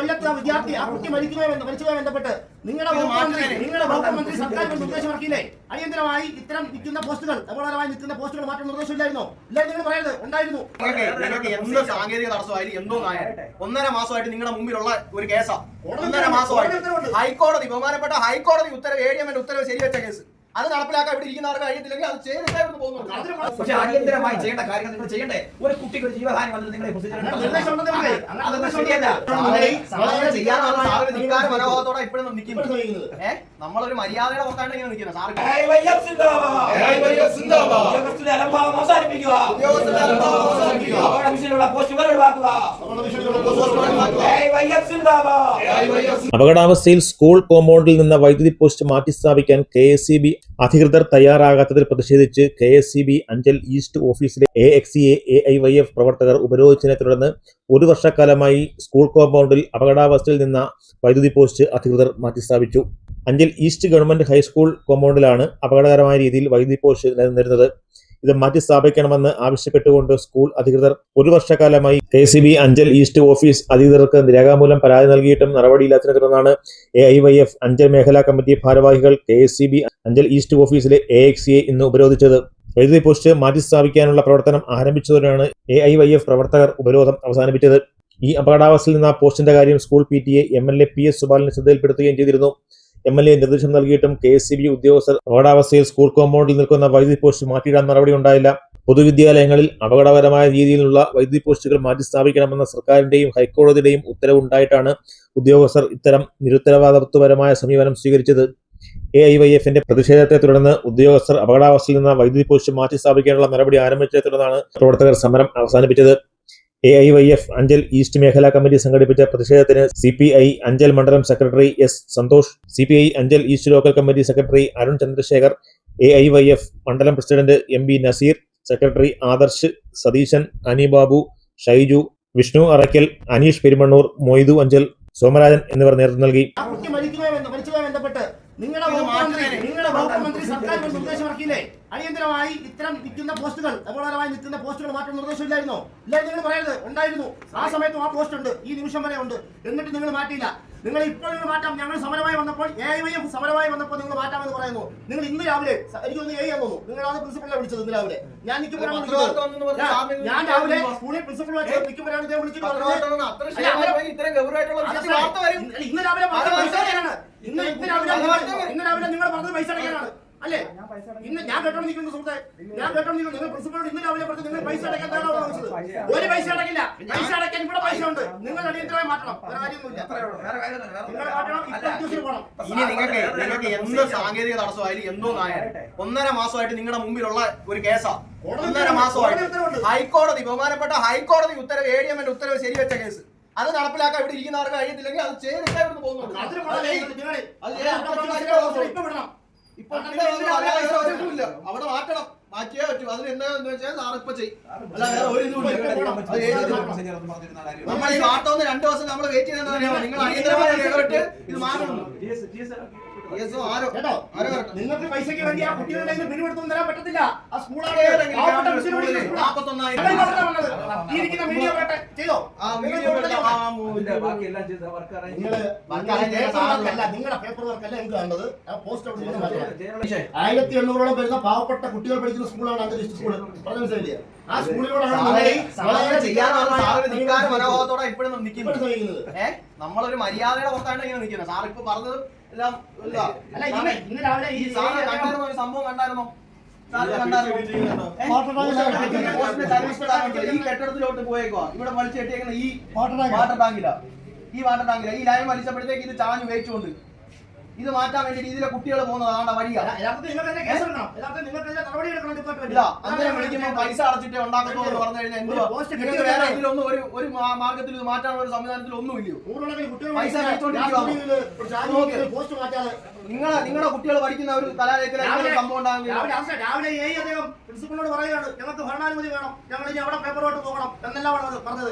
കൊല്ലത്ത് ആ വിദ്യാർത്ഥി ആ കുട്ടി മരിച്ചുമായി ബന്ധപ്പെട്ട് നിങ്ങളുടെ മന്ത്രി സർക്കാർ നിർദ്ദേശം ഇറക്കിയില്ലേ? അടിയന്തരമായി ഇത്തരം നിൽക്കുന്ന പോസ്റ്റുകൾ അപകടകരമായി നിൽക്കുന്ന പോസ്റ്റുകൾ മാറ്റം നിർദ്ദേശമില്ലായിരുന്നോ? ഇല്ലായിരുന്നു നിങ്ങൾ പറയുന്നത് ഉണ്ടായിരുന്നു. എന്ത് സാങ്കേതിക തടസ്സമായാലും എന്തോ 1.5 മാസമായിട്ട് നിങ്ങളുടെ മുമ്പിലുള്ള ഒരു കേസാ. 1.5 മാസമായിട്ട് ഹൈക്കോടതി ബഹുമാനപ്പെട്ട ഹൈക്കോടതി ഉത്തരവ് ADM ഉത്തരവ് ശരിവെച്ച കേസ് അത് നടപ്പിലാക്കാൻ ഇവിടെ ഇരിക്കുന്നവർക്ക് കഴിയത്തില്ലെങ്കിൽ അത് ചെയ്തിട്ടായിരുന്നു പോകുന്നത്. പക്ഷേ അടിയന്തരമായി ചെയ്യേണ്ട കാര്യങ്ങൾ നിങ്ങൾ ചെയ്യണ്ടേ? ഒരു കുട്ടിക്ക് ഒരു ജീവഹാനി വന്നത് നിങ്ങളെ മനോഭാവത്തോടെ ഇപ്പോഴും നിൽക്കുന്നത്. നമ്മളൊരു മര്യാദയുടെ പുറത്താണ് ഇങ്ങനെ നിൽക്കുന്നത്. അപകടാവസ്ഥയിൽ സ്കൂൾ കോമ്പൗണ്ടിൽ നിന്ന് വൈദ്യുതി പോസ്റ്റ് മാറ്റി സ്ഥാപിക്കാൻ KSEB അധികൃതർ തയ്യാറാകാത്തതിൽ പ്രതിഷേധിച്ച് KSEB അഞ്ചൽ ഈസ്റ്റ് ഓഫീസിലെ AXEA AIYF പ്രവർത്തകർ ഉപരോധിച്ചതിനെ തുടർന്ന് 1 വർഷക്കാലമായി സ്കൂൾ കോമ്പൗണ്ടിൽ അപകടാവസ്ഥയിൽ നിന്ന വൈദ്യുതി പോസ്റ്റ് അധികൃതർ മാറ്റിസ്ഥാപിച്ചു. അഞ്ചൽ ഈസ്റ്റ് ഗവൺമെന്റ് ഹൈസ്കൂൾ കോമ്പൗണ്ടിലാണ് അപകടകരമായ രീതിയിൽ വൈദ്യുതി പോസ്റ്റ് നിലനിന്നിരുന്നത്. ഇത് മാറ്റിസ്ഥാപിക്കണമെന്ന് ആവശ്യപ്പെട്ടുകൊണ്ട് സ്കൂൾ അധികൃതർ 1 വർഷക്കാലമായി KSEB അഞ്ചൽ ഈസ്റ്റ് ഓഫീസ് അധികൃതർക്ക് രേഖാമൂലം പരാതി നൽകിയിട്ടും നടപടിയില്ലാത്തതിനെ തുടർന്നാണ് AIYF അഞ്ചൽ മേഖലാ കമ്മിറ്റി ഭാരവാഹികൾ KSEB അഞ്ചൽ ഈസ്റ്റ് ഓഫീസിലെ AXEA ഇന്ന് ഉപരോധിച്ചത്. വൈദ്യുതി പോസ്റ്റ് മാറ്റിസ്ഥാപിക്കാനുള്ള പ്രവർത്തനം ആരംഭിച്ചതോടെയാണ് AIYF പ്രവർത്തകർ ഉപരോധം അവസാനിപ്പിച്ചത്. ഈ അപകടാവസ്ഥയിൽ നിന്ന് ആ പോസ്റ്റിന്റെ കാര്യം സ്കൂൾ PTA MLA PS സുബാലിനെ ശ്രദ്ധയിൽപ്പെടുത്തുകയും ചെയ്തിരുന്നു. MLA നിർദ്ദേശം നൽകിയിട്ടും KSEB ഉദ്യോഗസ്ഥർ അപകടാവസ്ഥയിൽ സ്കൂൾ കോമ്പൗണ്ടിൽ നിൽക്കുന്ന വൈദ്യുതി പോസ്റ്റ് മാറ്റിയിടാൻ നടപടി ഉണ്ടായില്ല. പൊതുവിദ്യാലയങ്ങളിൽ അപകടകരമായ രീതിയിലുള്ള വൈദ്യുതി പോസ്റ്റുകൾ മാറ്റി സ്ഥാപിക്കണമെന്ന സർക്കാരിന്റെയും ഹൈക്കോടതിയുടെയും ഉത്തരവുണ്ടായിട്ടാണ് ഉദ്യോഗസ്ഥർ ഇത്തരം നിരുത്തരവാദിത്വപരമായ സമീപനം സ്വീകരിച്ചത്. AIYFന്റെ പ്രതിഷേധത്തെ തുടർന്ന് ഉദ്യോഗസ്ഥർ അപകടാവസ്ഥയിൽ നിന്ന് വൈദ്യുതി പോസ്റ്റ് മാറ്റി സ്ഥാപിക്കാനുള്ള നടപടി ആരംഭിച്ചതിനെ തുടർന്നാണ് പ്രവർത്തകർ സമരം അവസാനിപ്പിച്ചത്. AIYF അഞ്ചൽ ഈസ്റ്റ് മേഖലാ കമ്മിറ്റി സംഘടിപ്പിച്ച പ്രതിഷേധത്തിന് CPI അഞ്ചൽ മണ്ഡലം secretary S Santhosh, CPI Anchal east local committee secretary Arun Chandrasekhar, AIYF മണ്ഡലം president MB Naseer, secretary Adarsh, Satheesan, Ani Babu, Shaiju, Vishnu Arakkal, Aneesh Perumannur, Moidu Anchal, Somarajan എന്നിവർ നേതൃത്വം നൽകി. നിങ്ങളുടെ മന്ത്രി സർക്കാർ നിർദ്ദേശം ഇറക്കിയില്ലേ? അടിയന്തരമായി ഇത്തരം നിൽക്കുന്ന പോസ്റ്റുകൾ അപകടകരമായി നിൽക്കുന്ന പോസ്റ്റുകൾ മാറ്റം നിർദ്ദേശമില്ലായിരുന്നോ? ഇല്ലായിരുന്നു നിങ്ങൾ പറയുന്നത് ഉണ്ടായിരുന്നു. ആ സമയത്തും ആ പോസ്റ്റ് ഉണ്ട്, ഈ നിമിഷം വരെ ഉണ്ട്. എന്നിട്ട് നിങ്ങൾ മാറ്റിയില്ല. നിങ്ങൾ ഇപ്പോൾ മാറ്റാം. ഞങ്ങൾ സമരമായി വന്നപ്പോൾ AIYF സമരമായി വന്നപ്പോൾ നിങ്ങൾ മാറ്റാമെന്ന് പറയുന്നു. നിങ്ങൾ ഇന്ന് രാവിലെ എനിക്കൊന്ന് തോന്നുന്നു നിങ്ങളാണ് പ്രിൻസിപ്പളിനെ വിളിച്ചത്. ഇന്ന് രാവിലെ ഞാൻ രാവിലെ സ്കൂളിൽ പ്രിൻസിപ്പൾ നിൽക്കുമ്പോഴാണ് ഇതേ വിളിച്ചിട്ട് ഇന്ന് രാവിലെ നിങ്ങൾ പറഞ്ഞത് പൈസ അടയ്ക്കാനാണ് അല്ലേ? ഇന്ന് ഞാൻ കേട്ടോണ്ടിരിക്കുന്നു സുഹൃത്തെ, ഞാൻ കേട്ടോണ്ടിരിക്കുന്നു. നിങ്ങൾ പ്രിൻസിപ്പളോട് ഇന്ന് രാവിലെ പറഞ്ഞ് നിങ്ങൾ പൈസ അടയ്ക്കാൻ തയ്യാറാണോ ചോദിച്ചത്? ഒരു പൈസ അടയ്ക്കില്ല. പൈസ അടയ്ക്കാൻ ഇവിടെ പൈസ ഉണ്ട്. നിങ്ങൾ അടിയന്തരമായി മാറ്റണം. വേറെ കാര്യമൊന്നുമില്ല. നിങ്ങൾ മാറ്റണം. ഇനി നിങ്ങൾക്ക് എന്ത് സാങ്കേതിക തടസ്സമായാലും എന്തോ 1.5 മാസമായിട്ട് നിങ്ങളുടെ മുമ്പിലുള്ള ഒരു കേസാ. 1.5 മാസമായിട്ട് ഹൈക്കോടതി ബഹുമാനപ്പെട്ട ഹൈക്കോടതി ഉത്തരവ് ADM ഉത്തരവ് ശരിവെച്ച കേസ് അത് നടപ്പിലാക്കാൻ ഇവിടെ ഇരിക്കുന്നവർക്ക് കഴിയത്തില്ലെങ്കിൽ അത് ചെയ്തിട്ടായിരുന്നു പോകുന്നത്. അവിടെ മാറ്റണം. മാറ്റിയേ പറ്റൂ. അതിന് എന്താന്ന് വെച്ചാൽ സാർ ഇപ്പൊ ചെയ്യും. അല്ല വേറെ ഒരു നമ്മൾ ഈ വാർത്ത 2 ദിവസം നമ്മൾ വെയിറ്റ് ചെയ്യുന്നത് നിങ്ങൾ അടിയന്തരമായി ഇടപെട്ട് ഇത് മാറ്റണം. നിങ്ങൾക്ക് പൈസക്ക് വേണ്ടി ആ കുട്ടികളുടെ പിരിവെടുത്തൊന്നും തരാൻ പറ്റത്തില്ല. ആ സ്കൂളാണ് നിങ്ങളുടെ പേപ്പർ വർക്കല്ല എനിക്ക് വേണ്ടത്. പോസ്റ്റ് 1800ഓളം വരുന്ന പാവപ്പെട്ട കുട്ടികൾ പഠിക്കുന്ന സ്കൂളാണ് അന്തരീക്ഷ സ്കൂള്. പറഞ്ഞു മനസ്സിലായില്ലേ? ആ സ്കൂളിലൂടെയാണ് മനോഭാവത്തോടെ ഇപ്പോഴും നിൽക്കുന്നത്. നമ്മളൊരു മര്യാദയുടെ പുറത്താണ് ഇങ്ങനെ നിൽക്കുന്നത്. സാർ ഇപ്പൊ പറഞ്ഞത് എല്ലാം ഈ സംഭവം കണ്ടായിരുന്നോ? ഈ കെട്ടിടത്തിലോട്ട് പോയേക്കോ. ഇവിടെ വലിച്ചു കെട്ടിയേക്കുന്ന ഈ വാട്ടർ ടാങ്കിലാ. ഈ ലൈൻ വലിച്ചപ്പോഴത്തേക്ക് ഇത് ചാഞ്ഞു വേച്ചുകൊണ്ട് ഇത് മാറ്റാൻ വേണ്ടി ഇതിലെ കുട്ടികൾ പോകുന്നതാണ് വഴിയാ. അങ്ങനെ വിളിക്കുമ്പോൾ പൈസ അടച്ചിട്ടേ ഉണ്ടാക്കത്തോ എന്ന് പറഞ്ഞു കഴിഞ്ഞാൽ എന്തുവാ? വേറെ ഇതിലൊന്നും ഒരു മാർഗത്തിൽ ഇത് മാറ്റാനുള്ള ഒരു സംവിധാനത്തിൽ ഒന്നുമില്ലയോ? പൈസ നിങ്ങളുടെ കുട്ടികൾ പഠിക്കുന്ന ഒരു കലാലയത്തിലെ സംഭവം ഉണ്ടാകുന്നില്ല. പ്രിൻസിപ്പളിനോട് പറയുകയാണ് ഞങ്ങൾക്ക് ഭരണാനുമതി വേണം, ഞങ്ങൾ ഇനി അവിടെ പേപ്പറോട്ട് പോകണം എന്നെല്ലാം പറഞ്ഞത്.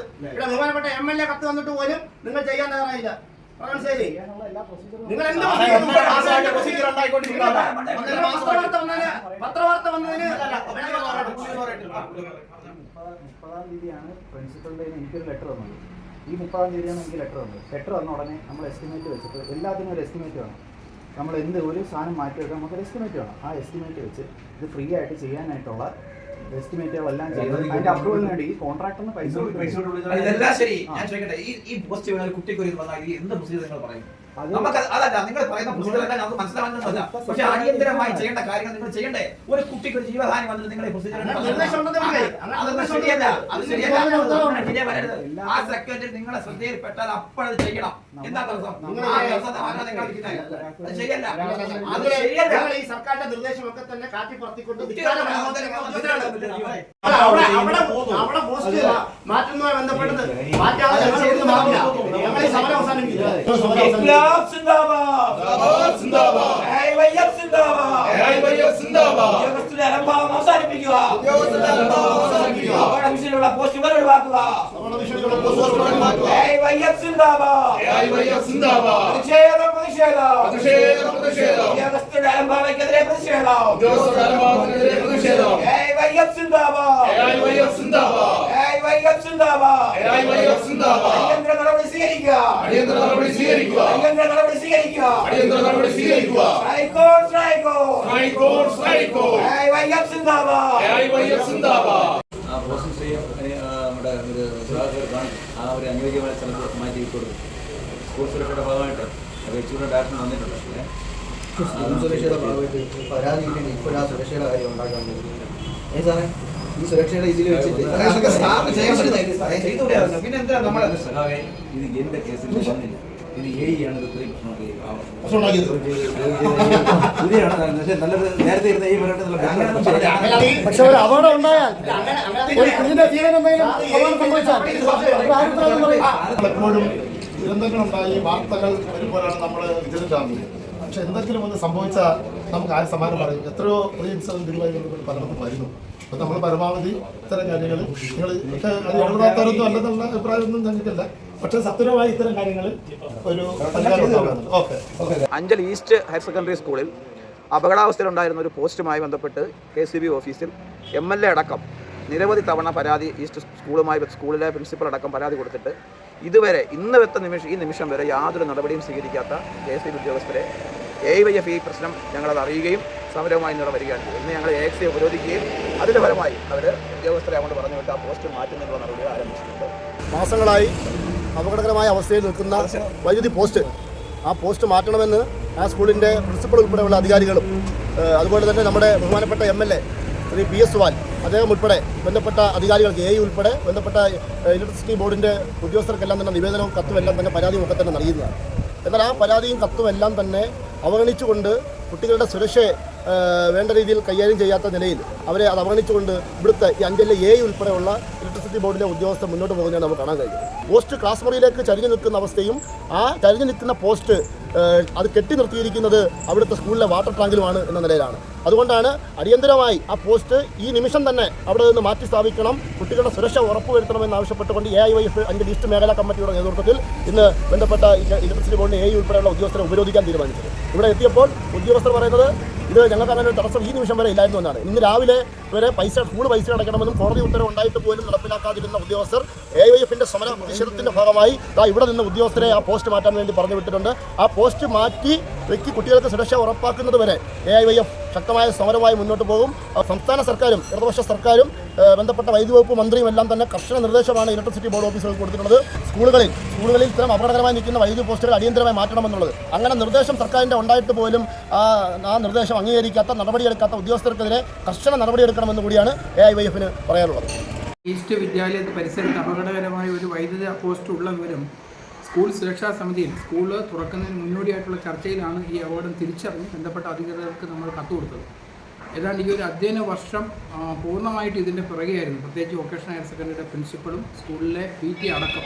ഇവിടെ ബഹുമാനപ്പെട്ട MLA കത്ത് വന്നിട്ട് പോലും നിങ്ങൾ ചെയ്യാൻ തയ്യാറായില്ല. നിങ്ങൾ എന്ത് പത്രവാർത്ത വന്നതിന് 30-ാം തീയതിയാണ് പ്രിൻസിപ്പളിന്റെ എനിക്കൊരു ലെറ്റർ വന്നത്. ഈ 30-ാം തീയതിയാണ് എനിക്ക് ലെറ്റർ വന്നത്. ലെറ്റർ വന്ന ഉടനെ നമ്മൾ എസ്റ്റിമേറ്റ് വെച്ചിട്ട് എല്ലാത്തിനും ഒരു എസ്റ്റിമേറ്റ് വേണം. നമ്മൾ ഒരു സാധനം മാറ്റിവെക്കാൻ നമുക്കൊരു എസ്റ്റിമേറ്റ് വേണം. ആ എസ്റ്റിമേറ്റ് വെച്ച് ഇത് ഫ്രീ ആയിട്ട് ചെയ്യാനായിട്ടുള്ള എസ്റ്റിമേറ്റുകളെല്ലാം ചെയ്ത് അതിന്റെ അപ്രൂവലിന് വേണ്ടി ഈ കോൺട്രാക്ടറിന് പൈസ ഇതെല്ലാം ശരി. ഞാൻ ചോദിക്കട്ടെ, ഈ പോസ്റ്റ് വീണ ഒരു കുട്ടിക്ക് ഒരു വന്നാൽ എന്ത് പ്രൊസീജിയർ നിങ്ങൾ പറയും? നമുക്ക് അതല്ല, നിങ്ങൾ പറയുന്ന പ്രൊസീജിയർ എല്ലാം നമുക്ക് മനസ്സിലാവുന്നതല്ല. പക്ഷെ അടിയന്തരമായി ചെയ്യേണ്ട കാര്യങ്ങൾ നിങ്ങൾ ചെയ്യണ്ടേ? ഒരു കുട്ടിക്ക് ഒരു ജീവഹാനി വന്നിട്ട് നിങ്ങളെ പ്രൊസീജിയർ ശരിയല്ല. അത് ശരിയല്ല. ആ സെക്കൻഡിൽ നിങ്ങളെ ശ്രദ്ധയിൽപ്പെട്ടാൽ അപ്പോഴത് ചെയ്യണം. എന്താ തടസ്സം? അത് ശരിയല്ല. അത് ശരിയല്ല. ഈ സർക്കാരിന്റെ നിർദ്ദേശമൊക്കെ തന്നെ കാറ്റിപ്പറത്തിക്കൊണ്ട് അവിടെ പോസ്റ്റ് മാറ്റുന്നതുമായി ബന്ധപ്പെട്ടത് മാറ്റാതെ ഞങ്ങൾ ഈ സമരം അവസാനിപ്പിക്കുന്നത്. പോസ്റ്റുകൾ ഒഴിവാക്കുക. ഒരു അനുയോജ്യമായ സ്ഥലത്ത് മാറ്റി കൊടുക്കും. സ്കൂൾ സുരക്ഷയുടെ ഭാഗമായിട്ട് വെച്ചുകൊണ്ട് ഡയറക്ടർ വന്നിട്ടുണ്ട്. സുരക്ഷയുടെ ഭാഗമായിട്ട് പരാതി ഇപ്പോഴാ സുരക്ഷയുടെ കാര്യം ഉണ്ടാക്കാൻ സാറേ ഈ സുരക്ഷയുടെ ഇതിൽ വെച്ചിട്ട് പിന്നെ എന്താ നമ്മളെ ഇത് എന്റെ കേസിൽ വന്നില്ല. ഇത് ആണ് നല്ലത്. നേരത്തെ ഇരുന്ന ഈ പക്ഷെ ഒരു അപകടം ഉണ്ടായാൽ ഒരു കുഞ്ഞിന്റെ ജീവൻ എപ്പോഴും ദുരന്തങ്ങളുണ്ടായി വാർത്തകൾ വരുമ്പോഴാണ് നമ്മൾ വിചാരിക്കുന്നത്. പക്ഷെ എന്തെങ്കിലും ഒന്ന് സംഭവിച്ചാൽ നമുക്ക് ആര് സമാനം പറയും? എത്രയോ ഇൻസിഡന്റ് ഇതുമായി പലർക്കും വരുന്നു. അപ്പം നമ്മൾ പരമാവധി ഇത്തരം കാര്യങ്ങൾ നിങ്ങൾ അത് എഴുതാത്തവരൊന്നും അല്ലെന്നുള്ള അഭിപ്രായമൊന്നും ഞങ്ങൾക്കില്ല. പക്ഷേ സത്യമായി ഇത്തരം കാര്യങ്ങൾ ഒരു okay. Anchal east higher secondary സ്കൂളിൽ അപകടാവസ്ഥയിലുണ്ടായിരുന്ന ഒരു പോസ്റ്റുമായി ബന്ധപ്പെട്ട് KCB ഓഫീസിൽ MLA അടക്കം നിരവധി തവണ പരാതി ഈസ്റ്റ് സ്കൂളിലെ പ്രിൻസിപ്പൽ അടക്കം പരാതി കൊടുത്തിട്ട് ഇതുവരെ ഈ നിമിഷം വരെ യാതൊരു നടപടിയും സ്വീകരിക്കാത്ത KCB ഉദ്യോഗസ്ഥരെ AYF ഈ പ്രശ്നം ഞങ്ങളത് അറിയുകയും സമരവുമായി ഇന്നലെ വരികയാണ്. ഇന്ന് ഞങ്ങൾ AXA ഉപരോധിക്കുകയും അതിൻ്റെ ഫലമായി അവർ ഉദ്യോഗസ്ഥരെ അങ്ങോട്ട് പറഞ്ഞു വിട്ട് ആ പോസ്റ്റ് മാറ്റുന്നതിനുള്ള നടപടി ആരംഭിച്ചിട്ടുണ്ട്. മാസങ്ങളായി അപകടകരമായ അവസ്ഥയിൽ നിൽക്കുന്ന വൈദ്യുതി പോസ്റ്റ്, ആ പോസ്റ്റ് മാറ്റണമെന്ന് ആ സ്കൂളിൻ്റെ പ്രിൻസിപ്പൽ ഉൾപ്പെടെയുള്ള അധികാരികളും അതുപോലെ തന്നെ നമ്മുടെ ബഹുമാനപ്പെട്ട MLA ശ്രീ PS വാൽ അദ്ദേഹം ഉൾപ്പെടെ ബന്ധപ്പെട്ട അധികാരികൾക്ക് AE ഉൾപ്പെടെ ബന്ധപ്പെട്ട ഇലക്ട്രിസിറ്റി ബോർഡിൻ്റെ ഉദ്യോഗസ്ഥർക്കെല്ലാം തന്നെ നിവേദനവും കത്തുമെല്ലാം തന്നെ പരാതിയും ഒക്കെ തന്നെ നൽകുന്നതാണ്. എന്നാൽ ആ പരാതിയും കത്തുമെല്ലാം തന്നെ അവഗണിച്ചുകൊണ്ട് കുട്ടികളുടെ സുരക്ഷയെ വേണ്ട രീതിയിൽ കൈകാര്യം ചെയ്യാത്ത നിലയിൽ അവരെ അത് അവഗണിച്ചുകൊണ്ട് ഇവിടുത്തെ ഈ അഞ്ചലിലെ AE ഉൾപ്പെടെയുള്ള ഇലക്ട്രിസിറ്റി ബോർഡിലെ ഉദ്യോഗസ്ഥർ മുന്നോട്ട് പോകുന്നതാണ് നമുക്ക് കാണാൻ കഴിയും. പോസ്റ്റ് ക്ലാസ് മുറിയിലേക്ക് ചരിഞ്ഞു നിൽക്കുന്ന അവസ്ഥയും ആ ചരിഞ്ഞു നിൽക്കുന്ന പോസ്റ്റ് അത് കെട്ടി നിർത്തിയിരിക്കുന്നത് അവിടുത്തെ സ്കൂളിലെ വാട്ടർ ടാങ്കിലുമാണ് എന്ന നിലയിലാണ്. അതുകൊണ്ടാണ് അടിയന്തരമായി ആ പോസ്റ്റ് ഈ നിമിഷം തന്നെ അവിടെ നിന്ന് മാറ്റി സ്ഥാപിക്കണം, കുട്ടികളുടെ സുരക്ഷ ഉറപ്പുവരുത്തണമെന്ന് ആവശ്യപ്പെട്ടുകൊണ്ട് AIYF അഞ്ചൽ ഈസ്റ്റ് മേഖലാ കമ്മിറ്റിയുടെ നേതൃത്വത്തിൽ ഇന്ന് ബന്ധപ്പെട്ട ഇലക്ട്രിസിറ്റി ബോർഡിന് AE ഉൾപ്പെടെയുള്ള ഉദ്യോഗസ്ഥരെ ഉപരോധിക്കാൻ തീരുമാനിച്ചത്. ഇവിടെ എത്തിയപ്പോൾ ഉദ്യോഗസ്ഥർ പറയുന്നത് ഇത് ഞങ്ങൾക്ക് അങ്ങനെ ഒരു തടസ്സം ഈ നിമിഷം വരെ ഇല്ലായിരുന്നു എന്നാണ്. ഇന്ന് രാവിലെ വരെ സ്കൂൾ പൈസ അടയ്ക്കണമെന്നും കോടതി ഉത്തരവ് ഉണ്ടായിട്ട് പോലും നടപ്പിലാക്കാതിരുന്ന ഉദ്യോഗസ്ഥർ AIYFന്റെ സമര പ്രതിഷേധത്തിന്റെ ഭാഗമായി ഇവിടെ നിന്ന് ഉദ്യോഗസ്ഥരെ ആ പോസ്റ്റ് മാറ്റാൻ വേണ്ടി പറഞ്ഞു വിട്ടിട്ടുണ്ട്. ആ പോസ്റ്റ് മാറ്റി വ്യക്തി കുട്ടികൾക്ക് സുരക്ഷ ഉറപ്പാക്കുന്നത് വരെ AIYF ശക്തമായ സമരമായി മുന്നോട്ട് പോകും. സംസ്ഥാന സർക്കാരും ഇടതുപക്ഷ സർക്കാരും ബന്ധപ്പെട്ട വൈദ്യുതി വകുപ്പ് മന്ത്രിയും എല്ലാം തന്നെ കർശന നിർദ്ദേശമാണ് ഇലക്ട്രിസിറ്റി ബോർഡ് ഓഫീസുകൾക്ക് കൊടുത്തിട്ടുള്ളത്. സ്കൂളുകളിൽ ഇത്തരം അപകടകരമായി നിൽക്കുന്ന വൈദ്യുതി പോസ്റ്റുകൾ അടിയന്തരമായി മാറ്റണമെന്നുള്ളത്. അങ്ങനെ നിർദ്ദേശം സർക്കാരിൻ്റെ ഉണ്ടായിട്ട് പോലും ആ നിർദ്ദേശം അംഗീകരിക്കാത്ത നടപടിയെടുക്കാത്ത ഉദ്യോഗസ്ഥർക്കെതിരെ കർശന നടപടിയെടുക്കണമെന്ന് കൂടിയാണ് AIYFന് പറയാനുള്ളത്. ഈസ്റ്റ് വിദ്യാലയത്തിൽ പരിസരത്ത് അപകടകരമായ ഒരു വൈദ്യുത പോസ്റ്റ് ഉള്ള വിവരം സ്കൂൾ സുരക്ഷാ സമിതിയിൽ സ്കൂൾ തുറക്കുന്നതിന് മുന്നോടിയായിട്ടുള്ള ചർച്ചയിലാണ് ഈ അപകടം തിരിച്ചറിഞ്ഞ് ബന്ധപ്പെട്ട അധികൃതർക്ക് നമ്മൾ കത്ത് കൊടുത്തത്. ഏതാണ്ട് ഈ ഒരു അധ്യയന വർഷം പൂർണ്ണമായിട്ട് ഇതിൻ്റെ പിറകെയായിരുന്നു, പ്രത്യേകിച്ച് വൊക്കേഷണൽ ഹയർ സെക്കൻഡറിയുടെ പ്രിൻസിപ്പളും സ്കൂളിലെ PT അടക്കം.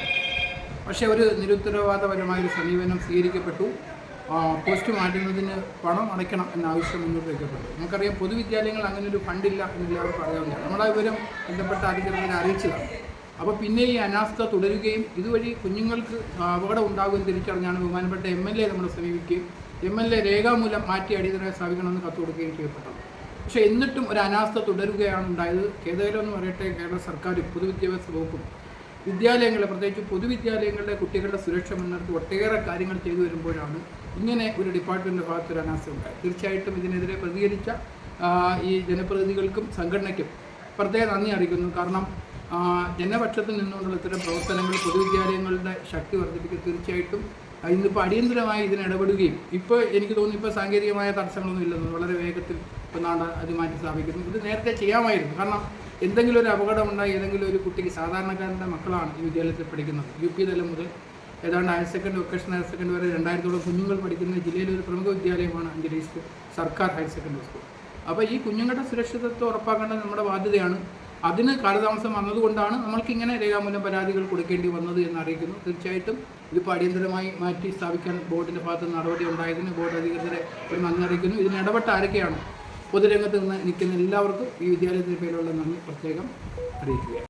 പക്ഷേ ഒരു നിരുത്തരവാദപരമായൊരു സമീപനം സ്വീകരിക്കപ്പെട്ടു. പോസ്റ്റ് മാറ്റുന്നതിന് പണം അടയ്ക്കണം എന്ന ആവശ്യം മുന്നോട്ട് വയ്ക്കപ്പെട്ടു. നമുക്കറിയാം പൊതുവിദ്യാലയങ്ങൾ അങ്ങനെ ഒരു ഫണ്ടില്ല എന്നെല്ലാവർക്കും അറിയാവുന്നതാണ്. നമ്മളാ വിവരം ബന്ധപ്പെട്ട അധികൃതരെ അറിയിച്ചതാണ്. അപ്പോൾ പിന്നെ ഈ അനാസ്ഥ തുടരുകയും ഇതുവഴി കുഞ്ഞുങ്ങൾക്ക് അപകടം ഉണ്ടാകുമെന്ന് തിരിച്ചറിഞ്ഞാണ് ബഹുമാനപ്പെട്ട MLA നമ്മളെ സമീപിക്കുകയും MLA രേഖാമൂലം മാറ്റി അടിയന്തരമായി സ്ഥാപിക്കണമെന്ന് കത്ത് കൊടുക്കുകയും ചെയ്യപ്പെട്ടത്. പക്ഷേ എന്നിട്ടും ഒരു അനാസ്ഥ തുടരുകയാണ് ഉണ്ടായത്. ഖേദകരമെന്ന് പറയട്ടെ, കേരള സർക്കാരും പൊതുവിദ്യാഭ്യാസ വകുപ്പും വിദ്യാലയങ്ങളെ, പ്രത്യേകിച്ച് പൊതുവിദ്യാലയങ്ങളിലെ കുട്ടികളുടെ സുരക്ഷ മുൻനിർത്തി ഒട്ടേറെ കാര്യങ്ങൾ ചെയ്തു വരുമ്പോഴാണ് ഇങ്ങനെ ഒരു ഡിപ്പാർട്ട്മെൻറ്റിൻ്റെ ഭാഗത്തൊരു അനാസ്ഥ ഉണ്ടായി. തീർച്ചയായിട്ടും ഇതിനെതിരെ പ്രതികരിച്ച ഈ ജനപ്രതിനിധികൾക്കും സംഘടനയ്ക്കും പ്രത്യേക നന്ദി അറിയിക്കുന്നു. കാരണം ജനപക്ഷത്തിൽ നിന്നുകൊണ്ടുള്ള ഇത്തരം പ്രവർത്തനങ്ങൾ പൊതുവിദ്യാലയങ്ങളുടെ ശക്തി വർദ്ധിപ്പിക്കുക. തീർച്ചയായിട്ടും ഇന്നിപ്പോൾ അടിയന്തരമായി ഇതിന് ഇടപെടുകയും ഇപ്പോൾ എനിക്ക് തോന്നുന്നു ഇപ്പോൾ സാങ്കേതികമായ തടസ്സങ്ങളൊന്നും ഇല്ലെന്ന് വളരെ വേഗത്തിൽ ഒന്നാണ്ട് അത് മാറ്റി സ്ഥാപിക്കുന്നു. ഇത് നേരത്തെ ചെയ്യാമായിരുന്നു. കാരണം എന്തെങ്കിലും ഒരു അപകടമുണ്ടായി ഏതെങ്കിലും ഒരു കുട്ടിക്ക്, സാധാരണക്കാരൻ്റെ മക്കളാണ് ഈ വിദ്യാലയത്തിൽ പഠിക്കുന്നത്. UP തലം മുതൽ ഏതാണ്ട് higher secondary, vocational higher secondary വരെ 2000-ഓളം കുഞ്ഞുങ്ങൾ പഠിക്കുന്ന ജില്ലയിലെ ഒരു പ്രമുഖ വിദ്യാലയമാണ് അഞ്ചൽ ഈസ്റ്റ് സർക്കാർ ഹയർ സെക്കൻഡറി സ്കൂൾ. അപ്പോൾ ഈ കുഞ്ഞുങ്ങളുടെ സുരക്ഷിതത്വം ഉറപ്പാക്കേണ്ടത് നമ്മുടെ ബാധ്യതയാണ്. അതിന് കാലതാമസം വന്നതുകൊണ്ടാണ് നമ്മൾക്കിങ്ങനെ രേഖാമൂലം പരാതികൾ കൊടുക്കേണ്ടി വന്നത് എന്ന് അറിയിക്കുന്നു. തീർച്ചയായിട്ടും ഇതിപ്പോൾ അടിയന്തരമായി മാറ്റി സ്ഥാപിക്കാൻ ബോർഡിൻ്റെ ഭാഗത്ത് നടപടി ഉണ്ടായതിന് ബോർഡ് അധികൃതരെ ഒരു നന്ദി അറിയിക്കുന്നു. ഇതിന് ഇടപെട്ട ആരൊക്കെയാണ് പൊതുരംഗത്ത് നിന്ന് നിൽക്കുന്ന എല്ലാവർക്കും ഈ വിദ്യാലയത്തിൻ്റെ പേരിലുള്ള നന്ദി പ്രത്യേകം അറിയിക്കുക.